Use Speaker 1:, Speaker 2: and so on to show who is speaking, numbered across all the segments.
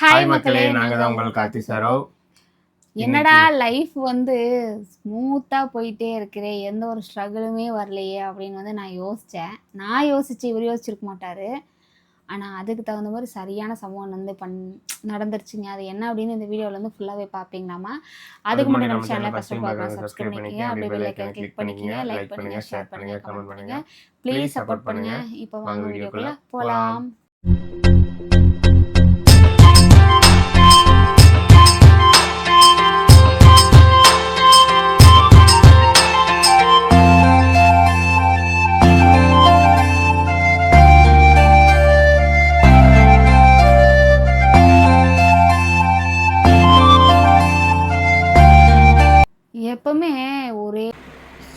Speaker 1: Hi மக்களே,
Speaker 2: நாங்க தான் உங்கள் கார்த்தி சாரோ.
Speaker 1: என்னடா லைஃப் வந்து ஸ்மூத்தா போயிட்டே இருக்கிறே, எந்த ஒரு ஸ்ட்ரகிளுமே வரலையே அப்படின்னு வந்து நான் யோசிச்சேன். நான் யோசிச்சு இவர் யோசிச்சிருக்க மாட்டாரு. ஆனா அதுக்கு தகுந்த மாதிரி சரியான சம்பவம் வந்து நடந்துருச்சுங்க. அது என்ன அப்படின்னு இந்த வீடியோல வந்து ஃபுல்லாவே பாப்பீங்களாமா. அதுக்கு முன்னாடி நம்ம சேனலை ஃபர்ஸ்ட் பார்க்கலாம், சப்ஸ்கிரைப் பண்ணிக்கங்க, அப்படியே பெல் ஐகானை கிளிக் பண்ணிக்கங்க, லைக் பண்ணுங்க, ஷேர் பண்ணுங்க, கமெண்ட் பண்ணுங்க, ப்ளீஸ் சப்போர்ட் பண்ணுங்க. இப்போ வாங்க வீடியோக்குள்ள போலாம். எப்பவுமே ஒரே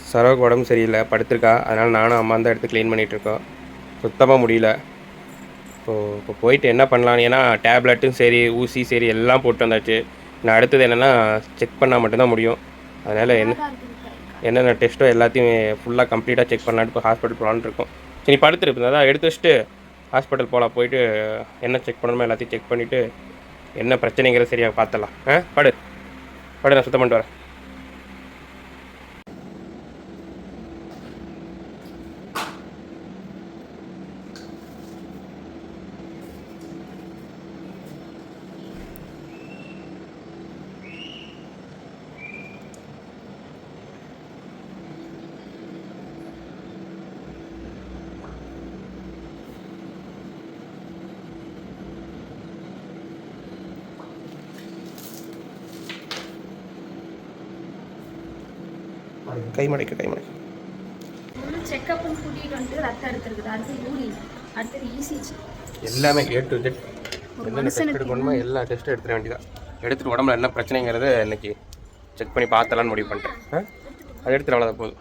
Speaker 2: சரோக்கு உடம்பு சரியில்லை, படுத்திருக்கா. அதனால் நானும் அம்மா தான் எடுத்து க்ளீன் பண்ணிகிட்ருக்கோம். சுத்தமாக முடியல. இப்போ போயிட்டு என்ன பண்ணலான்னு, ஏன்னா டேப்லெட்டும் சரி ஊசி சரி எல்லாம் போட்டு வந்தாச்சு. நான் அடுத்தது என்னென்னா செக் பண்ணால் மட்டும்தான் முடியும். அதனால் என்னென்ன டெஸ்ட்டோ எல்லாத்தையும் ஃபுல்லாக கம்ப்ளீட்டாக செக் பண்ணலான்னு இப்போ ஹாஸ்பிட்டல் போகலான்னு இருக்கோம். சரி படுத்துருக்கு தான் எடுத்து வச்சுட்டு ஹாஸ்பிட்டல் போகலாம். போயிட்டு என்ன செக் பண்ணணுமோ எல்லாத்தையும் செக் பண்ணிவிட்டு என்ன பிரச்சனைங்கிறத சரியாக பார்த்துடலாம். படு நான் சுத்தம் பண்ணிட்டு வரேன். கைமடைக்க
Speaker 1: செக்கப்னு கூட்டிட்டு வந்து ரத்தம் எடுத்துருக்குது. அடுத்து யூரின், அடுத்தது இசிஜி,
Speaker 2: எல்லாமே ஏ டு ஜெட் என்னென்ன டெஸ்ட் எடுக்கணுமோ எல்லா டெஸ்ட்டும் எடுத்துட வேண்டியதான். எடுத்துகிட்டு உடம்புல என்ன பிரச்சனைங்கிறத இன்னைக்கு செக் பண்ணி பார்த்தலான்னு முடிவு பண்ணிட்டேன். அது எடுத்துகிட்டு அவ்வளோதான் போதும்.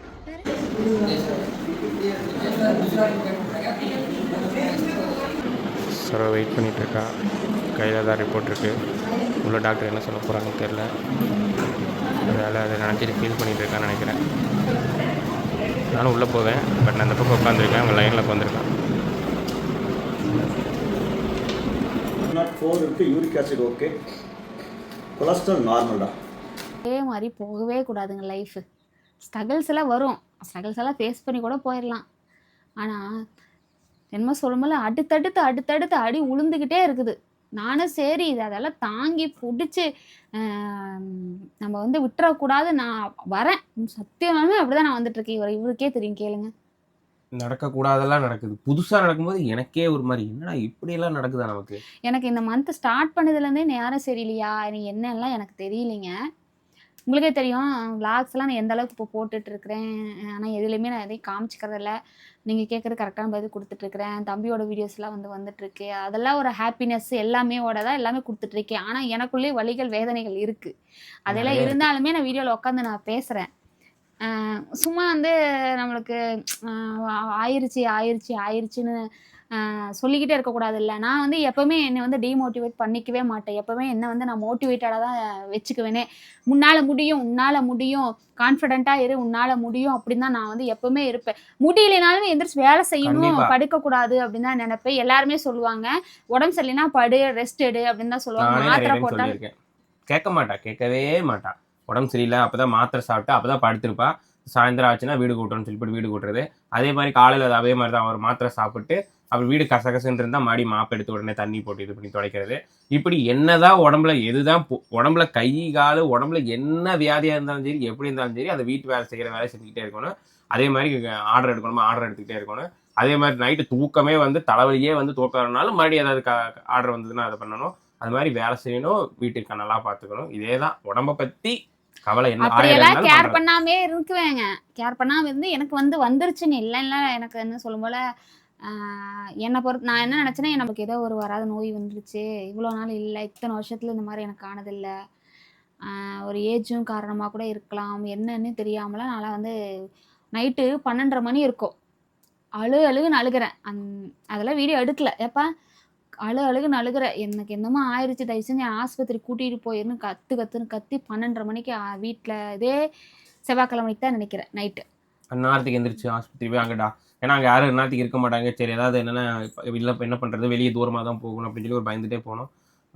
Speaker 2: சார் வெயிட் பண்ணிகிட்ருக்கா. கையில் தான் ரிப்போர்ட் இருக்குது. உள்ள டாக்டர் என்ன சொல்ல போகிறாங்கன்னு தெரில. அதனால் அதை நினச்சிட்டு ஃபீல் பண்ணிகிட்டு இருக்கான்னு நினைக்கிறேன். நானும் உள்ளே போவேன், பட் நான் அந்த பக்கம் உட்காந்துருக்கேன். அவங்க லைனில் உட்காந்துருக்கான்.
Speaker 3: 4 இருக்குது. Uric acid okay, cholesterol normal தான்.
Speaker 1: அதே மாதிரி போகவே கூடாதுங்க. லைஃபு ஸ்ட்ரகிள்ஸ் எல்லாம் வரும், ஸ்ட்ரகிள்ஸ் எல்லாம் ஃபேஸ் பண்ணி கூட போயிடலாம். ஆனால் என்னமோ சொல்லும்போது அடுத்தடுத்து அடி உளுந்துக்கிட்டே இருக்குது. நானும் சரி அதெல்லாம் தாங்கி பிடிச்சி நம்ம வந்து விட்டுறக்கூடாது. நான் வரேன், சத்தியமாலுமே அப்படிதான் நான் வந்துட்டுருக்கேன். இவருக்கே தெரியும், கேளுங்க.
Speaker 2: நடக்கக்கூடாதெல்லாம் நடக்குது. புதுசாக நடக்கும்போது எனக்கே ஒரு மாதிரி என்னடா இப்படியெல்லாம் நடக்குதா நமக்கு.
Speaker 1: எனக்கு இந்த மந்த் ஸ்டார்ட் பண்ணதுலேருந்தே நேரம் சரியில்லையா, எனக்கு என்னெல்லாம் எனக்கு தெரியலைங்க. உங்களுக்கே தெரியும் விளாக்ஸ்லாம் நான் எந்த அளவுக்கு இப்போ போட்டுட்ருக்கிறேன். ஆனால் எதுலேயுமே நான் எதையும் காமிச்சிக்கிறதில்ல. நீங்கள் கேட்குறது கரெக்டான பதில் கொடுத்துட்ருக்குறேன். தம்பியோட வீடியோஸ்லாம் வந்துட்டுருக்கு. அதெல்லாம் ஒரு ஹாப்பினஸ் எல்லாமே தான் எல்லாமே கொடுத்துட்ருக்கேன். ஆனால் எனக்குள்ளேயே வலிகள் வேதனைகள் இருக்குது. அதெல்லாம் இருந்தாலுமே நான் வீடியோவில் உட்காந்து நான் பேசுகிறேன். சும்மா வந்து நம்மளுக்கு ஆயிடுச்சுன்னு சொல்லிக்கிட்டே இருக்கக்கூடாதுல்ல. நான் வந்து எப்போவுமே என்னை வந்து டீமோட்டிவேட் பண்ணிக்கவே மாட்டேன். எப்போவுமே என்னை வந்து நான் மோட்டிவேட்டடாக தான் வச்சுக்குவேனே. உன்னால் முடியும், கான்ஃபிடென்ட்டாக இரு, உன்னால் முடியும் அப்படின்னு தான் நான் வந்து எப்போவுமே இருப்பேன். முடியலைனாலும் எந்திரிச்சு வேலை செய்யணும், படுக்கக்கூடாது அப்படின்னு தான் நினைப்பேன். எல்லாருமே சொல்லுவாங்க உடம்பு சரியில்லைன்னா படு, ரெஸ்ட் எடு அப்படின்னு தான் சொல்லுவாங்க. மாத்திரை போட்டால்
Speaker 2: கேட்கவே மாட்டா. உடம்பு சரியில்லை அப்போதான் மாத்திரை சாப்பிட்டு அப்போதான் படுத்திருப்பா. சாயந்தரம் ஆச்சுன்னா வீடு கூட்டணும்னு சொல்லிட்டு வீடு கூட்டுறது. அதே மாதிரி காலையில் அதே மாதிரி தான் அவர் மாத்திரை சாப்பிட்டு அப்புறம் வீடு கசகசன்னு இருந்தால் மாடி மாப்பு எடுத்து உடனே தண்ணி போட்டு இது பண்ணி துடைக்கிறது. இப்படி என்னதான் உடம்புல எதுதான் உடம்புல கை கால் உடம்புல என்ன வியாதியாக இருந்தாலும் சரி, எப்படி இருந்தாலும் சரி, அதை வீட்டு வேலை செய்கிற வேலை செஞ்சுக்கிட்டே இருக்கணும். அதே மாதிரி ஆர்டர் எடுத்துக்கிட்டே இருக்கணும். அதே மாதிரி நைட்டு தூக்கமே வந்து தலைவலியே வந்து தூக்கம் வரனாலும் மறுபடியும் ஏதாவது ஆர்டர் வந்ததுன்னா அதை பண்ணணும். அது மாதிரி வேலை செய்யணும், வீட்டுக்கு நல்லா பார்த்துக்கணும். இதே தான் உடம்பை பற்றி கவலை.
Speaker 1: அப்படியெல்லாம் கேர் பண்ணாமே இருக்குவேங்க. கேர் பண்ணாம இருந்து எனக்கு வந்து வந்துருச்சுன்னு இல்லை எனக்கு என்ன சொல்லும் போல என்னை பொறுத்து நான் என்ன நினச்சேன்னா, நமக்கு ஏதோ ஒரு வராத நோய் வந்துருச்சு, இவ்வளோ நாள் இல்லை, இத்தனை வருஷத்தில் இந்த மாதிரி எனக்கு ஆனதில்லை, ஒரு ஏஜும் காரணமாக கூட இருக்கலாம், என்னன்னு தெரியாமலாம் நான் வந்து நைட்டு 12:30 மணி இருக்கும், அழுகுன்னு அழுகிறேன். அதெல்லாம் வீடியோ எடுக்கல. எப்போ அழுகுன்னு அழுகிறேன், எனக்கு என்னமோ ஆயிடுச்சு, தயவு செஞ்சு ஆஸ்பத்திரி கூட்டிகிட்டு போயிருன்னு கத்துன்னு கத்தி 12:30 மணிக்கு வீட்டில் இதே செவ்வாய்க்கிழமைக்கு தான் நினைக்கிறேன் நைட்டு.
Speaker 2: அந்நேரத்துக்கு எந்திரிச்சு ஆஸ்பத்திரி போய் அங்கடா, ஏன்னா அங்கே யாரும் நேரத்துக்கு இருக்க மாட்டாங்க. சரி ஏதாவது என்னென்ன இல்லை என்ன பண்ணுறது, வெளியே தூரமாக தான் போகணும் அப்படின்னு சொல்லி ஒரு பயந்துகிட்டே போனோம்.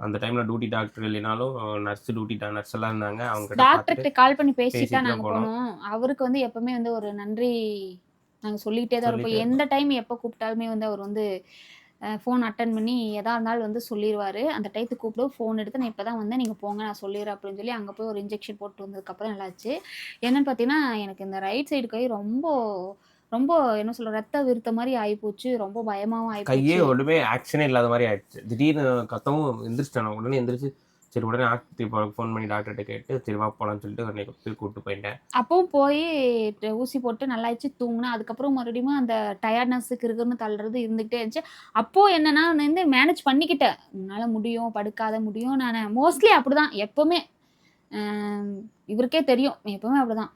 Speaker 2: அந்த டைம்ல டியூட்டி டாக்டர் இல்லைனாலும் நர்ஸ் நர்ஸ் எல்லாம் இருந்தாங்க. அவங்க கிட்ட
Speaker 1: டாக்டர்கிட்ட கால் பண்ணி பேசிட்டு
Speaker 2: பேசிட்டு
Speaker 1: நாங்க
Speaker 2: போனோம்.
Speaker 1: போனோம். அவருக்கு வந்து எப்பவுமே வந்து ஒரு நன்றி நாங்க சொல்லிக்கிட்டே தான் இருப்போம். எந்த டைம் எப்போ கூப்பிட்டாலுமே வந்து அவர் வந்து ஃபோன் அட்டன் பண்ணி எதா இருந்தாலும் வந்து சொல்லிடுவார். அந்த டயத்துக்கு கூப்பிடு ஃபோன் எடுத்து நான் இப்போ தான் வந்தேன் நீங்கள் போங்க நான் சொல்லிடுறேன் அப்படின்னு சொல்லி அங்கே போய் ஒரு இன்ஜெக்ஷன் போட்டு வந்ததுக்கப்புறம் நல்லாச்சு. என்னென்னு பார்த்தீங்கன்னா எனக்கு இந்த ரைட் சைடு கை ரொம்ப ரொம்ப என்ன சொல்ல ரத்த விருத்த மாதிரி ஆகிப்போச்சு. ரொம்ப பயமாகவும்
Speaker 2: கையே
Speaker 1: ஆகிப்போச்சு.
Speaker 2: ஒன்றுமே ஆக்ஷனே இல்லாத மாதிரி ஆயிடுச்சு. திடீர்னு கத்தவும் எந்திரிச்சிட்டேன். உடனே எந்திரிச்சு சரி உடனே ஆஸ்பத்திரி ஃபோன் பண்ணி டாக்டர்கிட்ட கேட்டு சரி வா போகலான்னு சொல்லிட்டு அன்னைக்கு போய் கூப்பிட்டு போயிட்டேன்.
Speaker 1: அப்பவும் போய் ஊசி போட்டு நல்லாச்சு தூங்கினேன். அதுக்கப்புறம் மறுபடியும் அந்த டயர்ட்னஸுக்கு இருக்குன்னு தள்ளுறது இருந்துகிட்டே இருந்துச்சு. அப்போது என்னன்னா நான் வந்து மேனேஜ் பண்ணிக்கிட்டேன். என்னால் முடியும் படுக்காத முடியும். நான் மோஸ்ட்லி அப்படிதான் எப்போவுமே இவருக்கே தெரியும் எப்போவுமே அப்படிதான்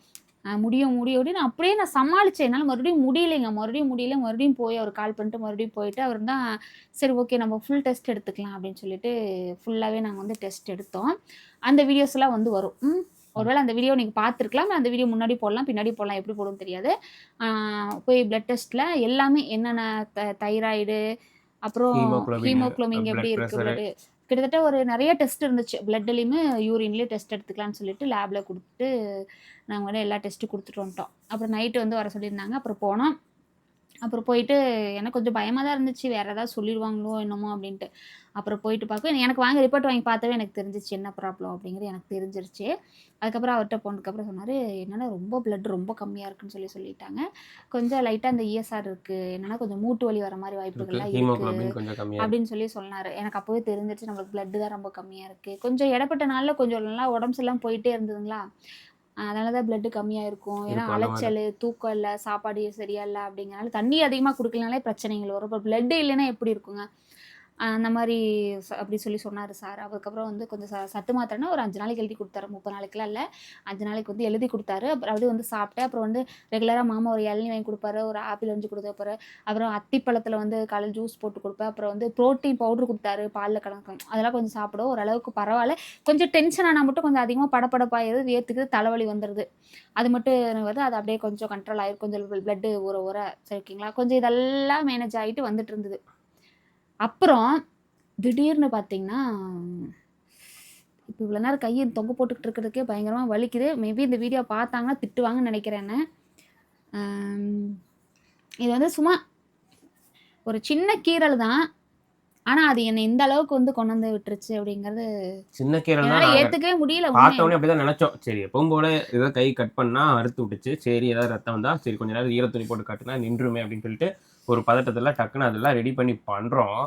Speaker 1: முடியும் முடியும் அப்படின்னு அப்படியே நான் சமாளித்தேன். என்னால் மறுபடியும் மறுபடியும் போய் அவர் கால் பண்ணிட்டு மறுபடியும் போயிட்டு அவர் தான் சரி ஓகே நம்ம ஃபுல் டெஸ்ட் எடுத்துக்கலாம் அப்படின்னு சொல்லிட்டு ஃபுல்லாகவே நாங்கள் வந்து டெஸ்ட் எடுத்தோம். அந்த வீடியோஸ்லாம் வந்து வரும். ஒருவேளை அந்த வீடியோ நீங்கள் பார்த்துருக்கலாம். அந்த வீடியோ முன்னாடி போடலாம் பின்னாடி போடலாம் எப்படி போடுன்னு தெரியாது. போய் பிளட் டெஸ்ட்டில் எல்லாமே என்னென்ன தைராய்டு அப்புறம் ஹீமோக்ளோமின் எப்படி இருக்குது பிளட்டு கிட்டத்தட்ட ஒரு நிறைய டெஸ்ட் இருந்துச்சு. பிளட்லேயுமே யூரின்லேயும் டெஸ்ட் எடுத்துக்கலான்னு சொல்லிட்டு லேபில் கொடுத்துட்டு நாங்கள் வந்து எல்லா டெஸ்ட்டும் கொடுத்துட்டு வந்துட்டோம். அப்புறம் நைட்டு வந்து வர சொல்லியிருந்தாங்க. அப்புறம் போனோம். அப்புறம் போயிட்டு எனக்கு கொஞ்சம் பயமாக தான் இருந்துச்சு வேறு ஏதாவது சொல்லிடுவாங்களோ என்னமோ அப்படின்ட்டு. அப்புறம் போயிட்டு பார்க்க எனக்கு ரிப்போர்ட் வாங்கி பார்த்தவே எனக்கு தெரிஞ்சிச்சு என்ன ப்ராப்ளம் அப்படிங்கிறது எனக்கு தெரிஞ்சிருச்சு. அதுக்கப்புறம் அவர்கிட்ட போனதுக்கப்புறம் சொன்னார் என்னென்னா ரொம்ப பிளட் ரொம்ப கம்மியாக இருக்குன்னு சொல்லிட்டாங்க. கொஞ்சம் லைட்டாக அந்த இஎஸ்ஆர் இருக்குது என்னென்னா கொஞ்சம் மூட்டு வலி வர மாதிரி வாய்ப்புகள்லாம் இருக்குது அப்படின்னு சொன்னார். எனக்கு அப்போவே தெரிஞ்சிருச்சு நம்மளுக்கு பிளட்டு தான் ரொம்ப கம்மியாக இருக்குது. கொஞ்சம் இடப்பட்ட நாளில் கொஞ்சம் நல்லா உடம்பு எல்லாம் போயிட்டே இருந்ததுங்களா அதனால தான் பிளட்டு கம்மியாக இருக்கும். ஏன்னா அலைச்சல் தூக்கம் இல்லை சாப்பாடு சரியா இல்லை அப்படிங்கிறனால தண்ணி அதிகமாக கொடுக்கலனாலே பிரச்சனைகள் வரும். இப்போ பிளட்டு இல்லைன்னா எப்படி இருக்குங்க அந்த மாதிரி அப்படி சொன்னார் சார். அதுக்கப்புறம் வந்து கொஞ்சம் சத்து மாத்திரைனா ஒரு 5 நாளைக்கு எழுதி கொடுத்தாரு. 30 நாளைக்குலாம் இல்லை 5 நாளைக்கு வந்து எழுதி கொடுத்தாரு. அப்புறம் அது வந்து சாப்பிட்டேன். அப்புறம் வந்து ரெகுலராக மாமா ஒரு இளநீ வாங்கி கொடுப்பாரு. ஒரு ஆப்பிள் வந்து கொடுத்தாரு. அப்புறம் அத்திப்பழத்தில் வந்து காலையில் ஜூஸ் போட்டு கொடுப்பேன். அப்புறம் வந்து ப்ரோட்டீன் பவுடர் கொடுத்தாரு பாலில் கலக்கும். அதெல்லாம் கொஞ்சம் சாப்பிடும் ஓரளவுக்கு பரவாயில்ல. கொஞ்சம் டென்ஷன் ஆனால் மட்டும் கொஞ்சம் அதிகமாக படப்படப்பாயிருது வேர்த்துக்கு தலைவலி வந்துடுது. அது மட்டும் வந்து அது அப்படியே கொஞ்சம் கண்ட்ரோல் ஆகிடும். கொஞ்சம் பிளட்டு ஊற சரி ஓகேங்களா. கொஞ்சம் இதெல்லாம் மேனேஜ் ஆகிட்டு வந்துட்டு இருந்தது. அப்புறம் திடீர்னு பார்த்தீங்கன்னா இப்போ இவ்வளோ நேரம் கையை தொங்க போட்டுக்கிட்டு இருக்கிறதுக்கே பயங்கரமாக வலிக்குது. மேபி இந்த வீடியோ பார்த்தாங்கன்னா திட்டுவாங்கன்னு நினைக்கிறேன். இது வந்து சும்மா ஒரு சின்ன கீரல் தான். ஆனால் அது என்னை இந்த அளவுக்கு வந்து கொண்டு வந்து விட்டுருச்சு அப்படிங்கிறது
Speaker 2: சின்ன கீரல்
Speaker 1: ஏற்றுக்கவே முடியல.
Speaker 2: பார்த்தோன்னே அப்படி தான் நினச்சோம். சரி எப்பவும் போல ஏதாவது கை கட் பண்ணால் அறுத்து விட்டுச்சு. சரி ஏதாவது ரத்தம் வந்தால் சரி கொஞ்சம் நேரம் ஈரத்துணி போட்டு கட்டுனா நின்றுமே அப்படின்னு சொல்லிட்டு ஒரு பதட்டத்தில் டக்குன்னு அதெல்லாம் ரெடி பண்ணி பண்ணுறோம்.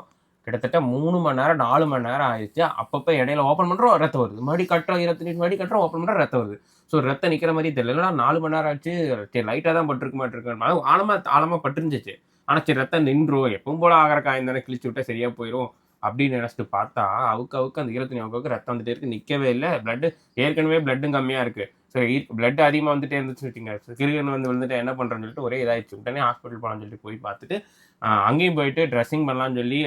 Speaker 2: கிட்டத்தட்ட 3 மணி நேரம் 4 மணி நேரம் ஆயிடுச்சு. அப்பப்போ இடையில ஓப்பன் பண்ணுறோம் ரத்தம் வருது. மறுபடி கட்டுறோம் ஈரத்துணி மறுபடி கட்டுறோம் ஓப்பன் பண்ணுறோம் ரத்தம் வருது. ஸோ ரத்தம் நிற்கிற மாதிரி தெரியல. 4 மணி நேரம் ஆச்சு. சரி லைட்டாக தான் பட்டிருக்கு ஆழமாக பட்டுருந்துச்சு. ஆனால் சரி ரத்தம் நின்றும் எப்பவும் போல ஆகிற காயம் தானே கிழிச்சு விட்டா சரியாக போயிடும் அப்படின்னு நினச்சிட்டு பார்த்தா அவுக்கு அந்த ஈரத்துணி அவுக்கு ரத்தம் வந்துட்டே இருக்கு. நிற்கவே இல்லை. பிளட்டு ஏற்கனவே பிளட்டும் கம்மியாக இருக்குது. சரி பிளட் அதிகமாக வந்துட்டே இருந்துச்சுன்னு வச்சுங்க. கிருகன் வந்து விழுந்துட்டு என்ன பண்ணுறேன்னு சொல்லிட்டு ஒரே இதாகிடுச்சு. உடனே ஹாஸ்பிட்டல் போகலான்னு சொல்லிட்டு போய் பார்த்துட்டு அங்கேயும் போயிட்டு ட்ரெஸ்ஸிங் பண்ணலான்னு சொல்லி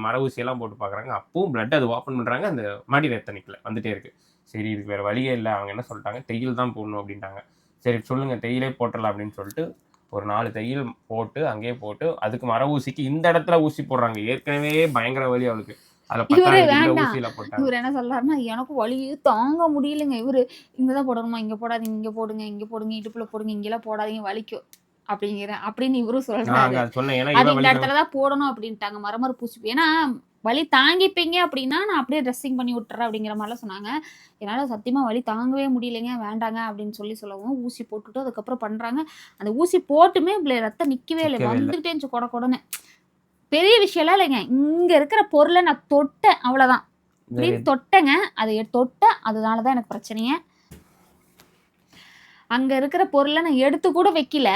Speaker 2: மர ஊசியெல்லாம் போட்டு பார்க்குறாங்க. அப்பவும் பிளட் அது ஓப்பன் பண்ணுறாங்க. அந்த மடி ரத்தம் நிற்கல வந்துட்டே இருக்குது. சரி இதுக்கு வேறு வழியே இல்லை. அவங்க என்ன சொல்லிட்டாங்க தையல் தான் போடணும் அப்படின்ட்டாங்க. சரி சொல்லுங்கள் தையலே போட்டுடலாம் அப்படின்னு சொல்லிட்டு ஒரு 4 தையல் போட்டு அங்கேயே போட்டு அதுக்கு மர ஊசிக்கு இந்த இடத்துல ஊசி போடுறாங்க. ஏற்கனவே பயங்கர வலி அவளுக்கு. இவர்
Speaker 1: என்ன சொல்றாருன்னா எனக்கு வலி தாங்க முடியலைங்க. இவரு இங்கதான் போடணுமா இங்க போடாதீங்க இங்க போடுங்க இடுப்புல போடுங்க இங்கெல்லாம் போடாதீங்க வலிக்கும் அப்படின்னு இவரும் சொல்றாரு. அது இந்த இடத்துலதான் போடணும் அப்படின்ட்டாங்க மரமர பூசி. ஏன்னா வலி தாங்கிப்பீங்க அப்படின்னா நான் அப்படியே ட்ரெஸ்ஸிங் பண்ணி விட்டுறேன் அப்படிங்கிற மாதிரிலாம் சொன்னாங்க. என்னால சத்தியமா வலி தாங்கவே முடியலைங்க வேண்டாங்க அப்படின்னு சொல்லவும் ஊசி போட்டுட்டு அதுக்கப்புறம் பண்றாங்க. அந்த ஊசி போட்டுமே ரத்தம் நிக்கவே இல்லை. வந்துகிட்டே இருந்துச்சு கொடன்னு. பெரிய விஷயம்லாம் இல்லைங்க. இங்க இருக்கிற பொருளை நான் தொட்டேன் அவ்வளவுதான். அப்படின்னு தொட்டேங்க. அதை தொட்ட அதனாலதான் எனக்கு பிரச்சனையே. அங்க இருக்கிற பொருளை நான் எடுத்து கூட வைக்கல.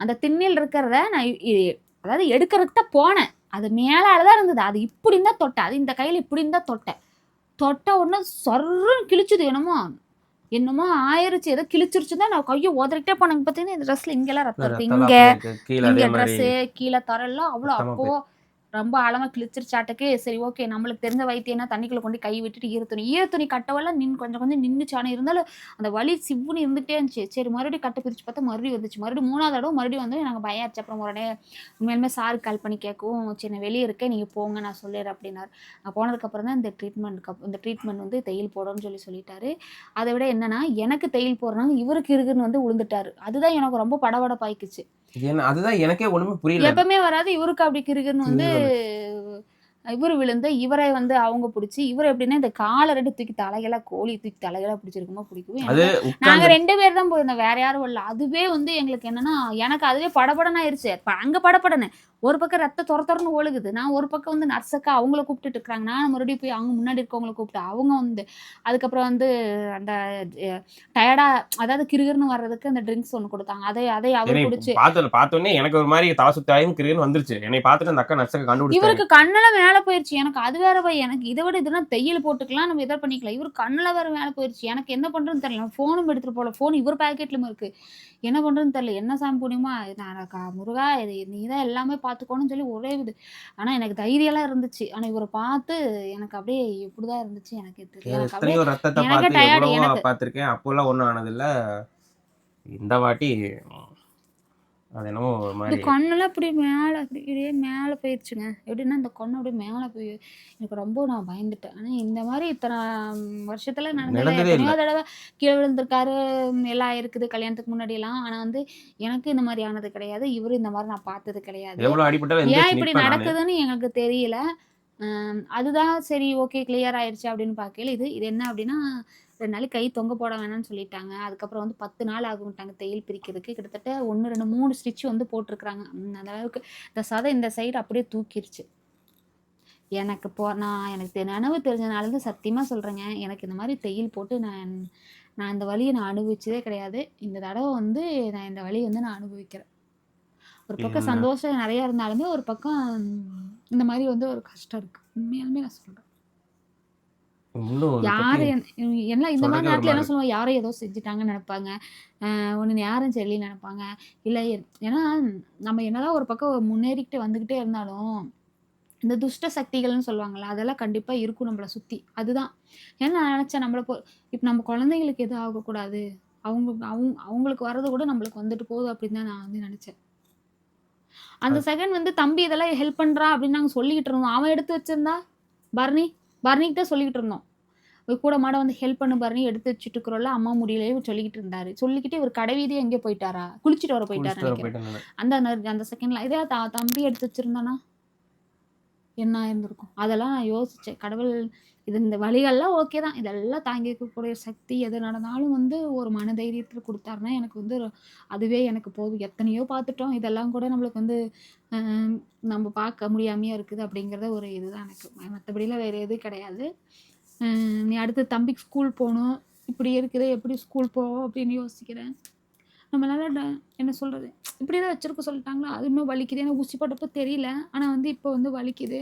Speaker 1: அந்த திண்ணில் இருக்கிறத நான் அதாவது எடுக்கிறதுக்கு தான் போனேன். அது மேலாலதான் இருந்தது. அது இப்படி இருந்தா தொட்டேன். அது இந்த கையில இப்படி இருந்தா தொட்ட உடனே சொர்ன்னு கிழிச்சுது. என்னமோ ஆயிருச்சு. ஏதோ கிழிச்சிருச்சு தான் நான் கையை உதறிக்கிட்டே போனேங்க. பார்த்தீங்கன்னா இந்த ட்ரெஸ்ல இங்கெல்லாம் ரத்தம் இருக்கு. இங்க ட்ரெஸ் கீழே தரலாம் அவ்வளோ. அப்போ ரொம்ப ஆழமா கிழிச்சிருச்சாட்டுக்கு சரி ஓகே நம்மளுக்கு தெரிஞ்ச வைத்தியம்னா தண்ணிக்குள்ள கொண்டு கை விட்டுட்டு ஈரத்துணி கட்டவெல்லாம் கொஞ்சம் கொஞ்சம் நின்றுச்சு. ஆனால் இருந்தாலும் அந்த வலி சிவ்வுன்னு இருந்துகிட்டே இருந்துச்சு. சரி மறுபடியும் கட்டை பிரித்து பார்த்தா மறுபடியும் வந்துச்சு. மறுபடியும் 3வது தடவை மறுபடியும் வந்து நாங்கள் பயம் ஆச்சு. அப்புறம் உடனே உண்மையிலுமே சாருக்கு கால் பண்ணி கேட்கவும் சரி நான் வெளியே இருக்கேன் நீங்கள் போங்க நான் சொல்லிடுறேன் அப்படின்னாரு. நான் போனதுக்கப்புறம் தான் இந்த ட்ரீட்மெண்ட் வந்து தையல் போடணும்னு சொல்லிட்டாரு. அதை விட என்னன்னா எனக்கு தையல் போடுறாங்க இவருக்கு இருக்குன்னு வந்து விழுந்துட்டாரு. அதுதான் எனக்கு ரொம்ப படபடப்பாய்க்குச்சு.
Speaker 2: அதுதான் எனக்கே ஒண்ணுமே புரியல.
Speaker 1: எப்பவுமே வராது இவருக்கு அப்படி இருக்குன்னு வந்து இவர் விழுந்து இவரை வந்து அவங்க பிடிச்சி இவர் எப்படின்னா இந்த காலை 2 தூக்கி தலைகளா கோழி தூக்கி தலைகளா பிடிச்சிருக்குமா பிடிக்கும். நாங்க 2 பேர் தான் போயிருந்தோம் வேற யாரும் இல்லை. அதுவே வந்து எங்களுக்கு என்னன்னா எனக்கு அதுவே படபடன்னு ஆயிடுச்சு. அங்க படபடன்னு ஒரு பக்கம் ரத்த துரன்னு ஒழுகுது. நான் ஒரு பக்கம் வந்து நர்ஸக்கா அவங்கள கூப்பிட்டுட்டு இருக்கிறாங்க. நான் மறுபடியும் போய் அவங்க முன்னாடி இருக்கவங்களை கூப்பிட்டு அவங்க வந்து அதுக்கப்புறம் வந்து அந்த டயர்டா அதாவது கிருகிருன்னு வர்றதுக்கு அந்த ட்ரிங்க்ஸ் ஒன்று கொடுத்தாங்க. அதை அவர் குடிச்சு
Speaker 2: பார்த்தோன்னே எனக்கு ஒரு மாதிரி தலை சுத்தாயும் கிருகிருன்னு வந்துருச்சு. என்னை பார்த்துட்டு அந்த அக்கா நர்ஸுக்கு கண்டுபிடிச்சு
Speaker 1: இவருக்கு கண்ணுல மேல போயிருச்சு. எனக்கு அது வேற எனக்கு இதை விட இதுனா தையல் போட்டுக்கலாம் நம்ம எதாவது பண்ணிக்கலாம். இவருக்கு கண்ணுல வேற மேல போயிருச்சு. எனக்கு என்ன பண்றதுன்னு தெரியல. போனும் எடுத்துட்டு போல. போன் இவர் பாக்கெட்லயும் இருக்கு. என்ன பண்றதுன்னு தெரியல. என்ன சாமி புண்ணியமா முருகா நீதான் எல்லாமே பார்த்துக்கோன்னு சொல்லி ஒரே இது. ஆனா எனக்கு தைரியம்லாம் இருந்துச்சு. ஆனா இவரை பார்த்து எனக்கு அப்படியே எப்படிதான் இருந்துச்சு எனக்கு தெரியல.
Speaker 2: எத்தனையோ ரத்தத்தை பார்த்து எவ்வளவோ பார்த்திருக்கேன். அப்போல்லாம் ஒண்ணும் ஆனதில்ல. இந்த வாட்டி அது என்னமோ ஒரு மாதிரி
Speaker 1: கண்ணெல்லாம் அப்படி மேலே அப்படியே மேலே போயிடுச்சுங்க. எப்படின்னா இந்த கண்ணு அப்படியே மேலே போய் எனக்கு ரொம்ப நான் பயந்துட்டேன். ஆனால் இந்த மாதிரி இத்தனை வருஷத்துல நடந்தது எத்தனையோ தடவை கீழே விழுந்திருக்காரு எல்லாம் இருக்குது கல்யாணத்துக்கு முன்னாடியெல்லாம். ஆனால் வந்து எனக்கு இந்த மாதிரி ஆனது கிடையாது. இவரு இந்த மாதிரி நான் பார்த்தது கிடையாது. ஏன் இப்படி நடக்குதுன்னு எனக்கு தெரியல. அதுதான் சரி ஓகே கிளியர் ஆயிடுச்சு அப்படின்னு பார்க்கல. இது என்ன அப்படின்னா 2 நாளைக்கு கை தொங்க போட வேணாம்னு சொல்லிட்டாங்க. அதுக்கப்புறம் வந்து 10 நாள் ஆகும்ட்டாங்க தையல் பிரிக்கிறதுக்கு. கிட்டத்தட்ட 1 2 3 ஸ்டிச் வந்து போட்டிருக்கிறாங்க. அந்த அளவுக்கு இந்த சதை இந்த சைடு அப்படியே தூக்கிருச்சு. எனக்கு எனக்கு நினைவு தெரிஞ்சனாலேருந்து சத்தியமாக சொல்கிறேங்க. எனக்கு இந்த மாதிரி தையல் போட்டு நான் இந்த வலியை நான் அனுபவிச்சதே கிடையாது. இந்த தடவை வந்து நான் இந்த வலியை வந்து நான் அனுபவிக்கிறேன். ஒரு பக்கம் சந்தோஷம் நிறையா இருந்தாலுமே ஒரு பக்கம் இந்த மாதிரி வந்து ஒரு கஷ்டம் இருக்குது. உண்மையாலுமே நான் சொல்கிறேன். யாரு என்ன இந்த மாதிரி நேரத்தில் என்ன சொல்லுவாங்க யாரும் ஏதோ செஞ்சுட்டாங்கன்னு நினைப்பாங்க. ஒன்று யாரும் சொல்லி நினைப்பாங்க. இல்லை ஏன்னா நம்ம என்னதான் ஒரு பக்கம் முன்னேறிக்கிட்டு வந்துக்கிட்டே இருந்தாலும் இந்த துஷ்ட சக்திகள்னு சொல்லுவாங்கள்ல அதெல்லாம் கண்டிப்பாக இருக்கும் நம்மளை சுற்றி. அதுதான் ஏன்னா நான் நினச்சேன் நம்மளை இப்போ நம்ம குழந்தைங்களுக்கு எதுவும் ஆகக்கூடாது. அவங்களுக்கு வர்றது கூட நம்மளுக்கு வந்துட்டு போகுது அப்படின்னு தான் நான் வந்து நினச்சேன். அந்த செகண்ட் வந்து தம்பி இதெல்லாம் ஹெல்ப் பண்ணுறா அப்படின்னு நாங்கள் சொல்லிக்கிட்டு இருந்தோம். அவன் எடுத்து வச்சிருந்தா பர்னிக்கிட்ட சொல்லிக்கிட்டு இருந்தோம். கூட மாட வந்து ஹெல்ப் பண்ணு பர்னி எடுத்து வச்சுட்டு இருக்கிறோம்ல அம்மா முடியலையே சொல்லிக்கிட்டு இருந்தாரு. சொல்லிக்கிட்டு இவர் கடைவீதியே எங்கேயோ போயிட்டாரா குளிச்சுட்டு வர போயிட்டாரு அந்த செகண்ட்ல. இதே தம்பி எடுத்து வச்சிருந்தானா என்ன இருந்திருக்கும். அதெல்லாம் நான் யோசிச்சேன். கடவுள் இந்த வழிகள்லாம் ஓகே தான். இதெல்லாம் தாங்கி இருக்கக்கூடிய சக்தி எது நடந்தாலும் வந்து ஒரு மன தைரியத்தில் கொடுத்தாருன்னா எனக்கு வந்து அதுவே எனக்கு போதும். எத்தனையோ பார்த்துட்டோம். இதெல்லாம் கூட நம்மளுக்கு வந்து நம்ம பார்க்க முடியாமையே இருக்குது அப்படிங்கிறத ஒரு இதுதான் எனக்கு. மற்றபடிலாம் வேறு எதுவும் கிடையாது. நீ அடுத்து தம்பிக்கு ஸ்கூல் போகணும். இப்படி இருக்குது எப்படி ஸ்கூல் போவோம் அப்படின்னு யோசிக்கிறேன். நம்மளால என்ன சொல்கிறது இப்படி தான் வச்சுருக்க சொல்லிட்டாங்களா. அது இன்னும் வலிக்குது. எனக்கு ஊசி போட்டப்போ தெரியல. ஆனால் வந்து இப்போ வந்து வலிக்குது.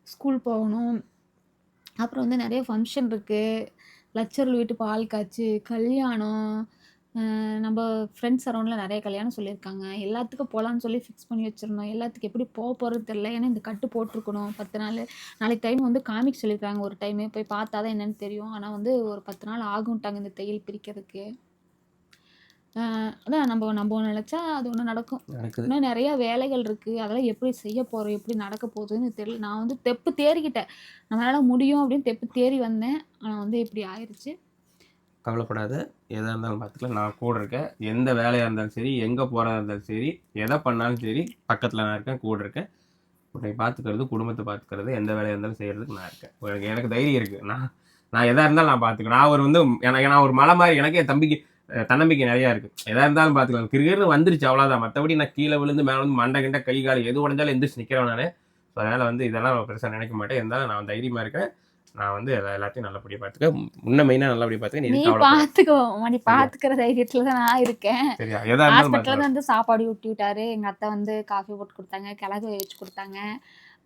Speaker 1: ஸ்கூல் போகணும். அப்புறம் வந்து நிறைய ஃபங்க்ஷன் இருக்குது. லட்சர்கள் வீட்டு பால் காய்ச்சி கல்யாணம். நம்ம ஃப்ரெண்ட்ஸ் அரௌண்டில் நிறைய கல்யாணம் சொல்லியிருக்காங்க. எல்லாத்துக்கும் போகலான்னு சொல்லி ஃபிக்ஸ் பண்ணி வச்சுருந்தோம். எல்லாத்துக்கும் எப்படி போகிறது தெரில. ஏன்னா இந்த கட்டு போட்டிருக்கணும் 10 நாள். நாளைக்கு டைம் வந்து காமிக் சொல்லியிருக்காங்க. ஒரு டைமே போய் பார்த்தா தான் என்னென்னு தெரியும். ஆனால் வந்து ஒரு 10 நாள் ஆகும்ட்டாங்க இந்த தையல் பிரிக்கிறதுக்கு. அதான் நம்ம நினச்சா அது ஒன்று நடக்கும். இன்னும் நிறையா வேலைகள் இருக்குது. அதெல்லாம் எப்படி செய்ய போகிறோம் எப்படி நடக்க போகுதுன்னு தெரியல. நான் வந்து தெப்பு தேறிக்கிட்டேன். நம்மளால் முடியும் அப்படின்னு தெப்பு தேறி வந்தேன். ஆனால் வந்து இப்படி ஆயிடுச்சு.
Speaker 2: கவலைப்படாத, எதாக இருந்தாலும் பார்த்துக்கலாம். நான் கூட இருக்கேன். எந்த வேலையாக இருந்தாலும் சரி, எங்கே போகிறதா இருந்தாலும் சரி, எதை பண்ணாலும் சரி, பக்கத்தில் நான் இருக்கேன், கூட இருக்கேன். உன்னை பார்த்துக்கிறது, குடும்பத்தை பார்த்துக்கிறது, எந்த வேலையாக இருந்தாலும் செய்கிறதுக்கு நான் இருக்கேன். எனக்கு தைரியம் இருக்குது. நான் எதாக இருந்தாலும் நான் பார்த்துக்கிறேன். நான் நான் ஒரு மலை மாதிரி. எனக்கு என் தம்பிக்கு தன்னம்பிக்கை நிறையா இருக்குது. எதாக இருந்தாலும் பார்த்துக்கலாம். கிரிக்கெட்னு வந்துருச்சு அவ்வளோதான். மற்றபடி நான் கீழே விழுந்து மேலே வந்து மண்டை கிண்ட கை கால் எது உடஞ்சாலும் எந்திரிச்சு நிற்கிறேன் நான். ஸோ அதனால் வந்து இதெல்லாம் பெருசாக நினைக்க மாட்டேன். இருந்தாலும் நான் தைரியமாக இருக்கேன். நான் வந்து எல்லாத்தையும் நல்லபடியாக பார்த்துக்க. முன்ன மெயினாக நல்லபடியாக பார்த்துக்க.
Speaker 1: நீ பார்த்துக்கோ. நீ பார்த்துக்கிற தைரியத்தில் தான் நான் இருக்கேன்.
Speaker 2: சரியா?
Speaker 1: ஹாஸ்பிட்டலில் வந்து சாப்பாடு ஊட்டி விட்டாரு. எங்கள் அத்தை வந்து காஃபி போட்டு கொடுத்தாங்க, கிழங்கு வச்சு கொடுத்தாங்க.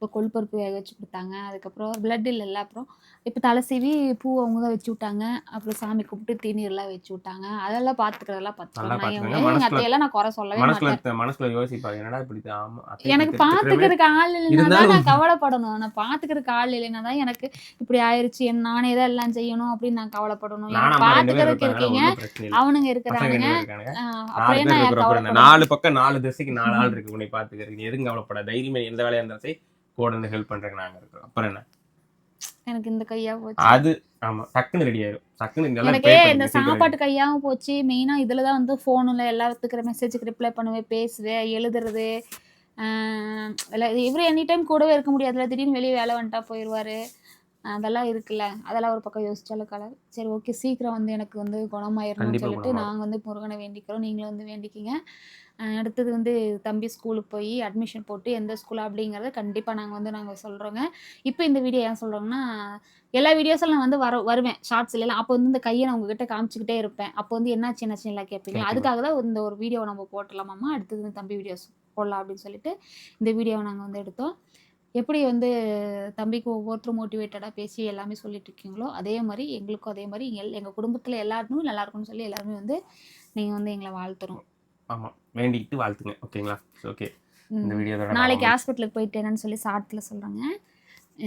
Speaker 1: இப்போ கொழுப்பருப்பு வேக வச்சு கொடுத்தாங்க. அதுக்கப்புறம் பிளட் இல்லைல்ல, அப்புறம் இப்போ தலை சீவி பூ அவங்க தான் வச்சு விட்டாங்க. அப்புறம் சாமி கும்பிட்டு தீநீர்லாம் வச்சு விட்டாங்க. அதெல்லாம் பார்த்துக்கிறதெல்லாம்
Speaker 2: நல்லா
Speaker 1: பார்த்துக்கிறோம். நான்
Speaker 2: பாத்துக்கோங்க.
Speaker 1: எங்கள் அத்தையெல்லாம் நான் குறை சொல்லவே மாட்டேன்.
Speaker 2: மனசுல யோசிப்பாங்க, என்னடா இப்படி ஆமா அத்தை
Speaker 1: எனக்கு
Speaker 2: இப்படி திட்டுறமே.
Speaker 1: பார்த்துக்கிறதுக்கு ஆள் இல்லைன்னா தான்
Speaker 2: இருந்தாலும்
Speaker 1: நான் கவலைப்படணும். நான் பார்த்துக்கிறதுக்கு ஆள் இல்லைன்னா தான் எனக்கு இப்படி ஆயிடுச்சு, நானே தான் எல்லாம் செய்யணும் அப்படின்னு நான் கவலைப்படணும்.
Speaker 2: நானும்
Speaker 1: எனக்கு
Speaker 2: அம்மா 2 பேரும்
Speaker 1: பார்த்துக்கிறதுக்கு
Speaker 2: இருப்பாங்க,
Speaker 1: இருக்கீங்க,
Speaker 2: ஒன்றும் பிரச்சனை இல்லை.
Speaker 1: அவனுங்க
Speaker 2: பசங்க
Speaker 1: இருக்கிறானுங்க.
Speaker 2: 2 பேர் இருக்காங்க, 4
Speaker 1: அப்புறம்
Speaker 2: பேர்
Speaker 1: என்ன
Speaker 2: இருக்கிறப்ப இந்த
Speaker 1: கவலைப்படணும்?
Speaker 2: 4 பக்கம் 4 திசைக்கு 4 ஆள் இருக்கு உன்னை பாத்துக்கிறதுக்கு. எதுவும் கவலைப்படாத, தைரியமா எந்த வேலையா இருந்தாலும் சரி கூட இருந்து ஹெல்ப் பண்றதுக்கு நாங்க இருக்கோம். அப்புறம் என்ன,
Speaker 1: எனக்கு இந்த கையா போச்சு.
Speaker 2: அது ஆமா டக்குன்னு ரெடி ஆயிரும். டக்குன்னு இங்க எல்லாம்
Speaker 1: எனக்கு
Speaker 2: ப்ரே
Speaker 1: இந்த
Speaker 2: பண்ணிட்டு சீக்கிரம்
Speaker 1: சாப்பாட்டு கையாவும் போச்சு. மெயினா இதுல தான் வந்து ஃபோனில் எல்லாத்துக்கிற மெசேஜுக்கு ரிப்ளை பண்ணுவேன், பேசுவேன், எழுதுறது. இவரு எனி டைம் கூடவே இருக்க முடியாதுல்ல, திடீர்னு வெளியே வேலை வந்துட்டா போயிடுவாரு. அதெல்லாம் இருக்குல்ல, அதெல்லாம் ஒரு பக்கம் யோசிச்சாலும் கலர். சரி ஓகே, சீக்கிரம் வந்து எனக்கு வந்து குணமாயிரணும்னு
Speaker 2: கண்டிப்பா
Speaker 1: சொல்லிட்டு
Speaker 2: குணமாகும்.
Speaker 1: நாங்கள் வந்து முருகனை வேண்டிக்கிறோம். நீங்களும் வந்து வேண்டிக்கிங்க. அடுத்தது வந்து தம்பி ஸ்கூலுக்கு போய் அட்மிஷன் போட்டு எந்த ஸ்கூல் அப்படிங்கிறத கண்டிப்பாக நாங்கள் சொல்கிறோங்க. இப்போ இந்த வீடியோ ஏன் சொல்கிறோங்கன்னா, எல்லா வீடியோஸில் நான் வந்து வருவேன் ஷார்ட்ஸ்லாம். அப்போ வந்து இந்த கையை நான் உங்ககிட்ட காமிச்சிக்கிட்டே இருப்பேன். அப்போ வந்து என்னாச்சு எல்லாம் கேட்பீங்க. அதுக்காக தான் இந்த ஒரு வீடியோவை நம்ம போட்டலாமாம்மா, அடுத்தது வந்து தம்பி வீடியோஸ் போடலாம் அப்படின்னு சொல்லிட்டு இந்த வீடியோவை நாங்கள் வந்து எடுத்தோம். எப்படி வந்து தம்பிக்கு ஒவ்வொருத்தரும் மோட்டிவேட்டடாக பேசி எல்லாமே சொல்லிட்டு இருக்கீங்களோ, அதே மாதிரி எங்களுக்கும் அதே மாதிரி எங்கள் குடும்பத்தில் எல்லாருமே நல்லா இருக்கும்னு சொல்லி எல்லாருமே வந்து நீங்கள் வந்து எங்களை வாழ்த்துறோம்.
Speaker 2: ஆமா வேண்டிக்கிட்டு வாழ்த்துங்க. ஓகேங்களா? ஓகே, இந்த வீடியோ
Speaker 1: நாளைக்கு ஹாஸ்பிட்டலுக்கு போயிட்டு என்னன்னு சொல்லி ஷார்ட்ல சொல்றாங்க.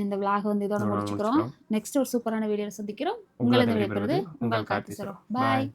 Speaker 1: இந்த vlog வந்து இதோட முடிச்சுக்கிறோம். நெக்ஸ்ட் ஒரு சூப்பரான வீடியோல சந்திக்கிறோம். உங்களை விடைபெறுவது உங்கள் கார்த்தி சரோ. பாய்.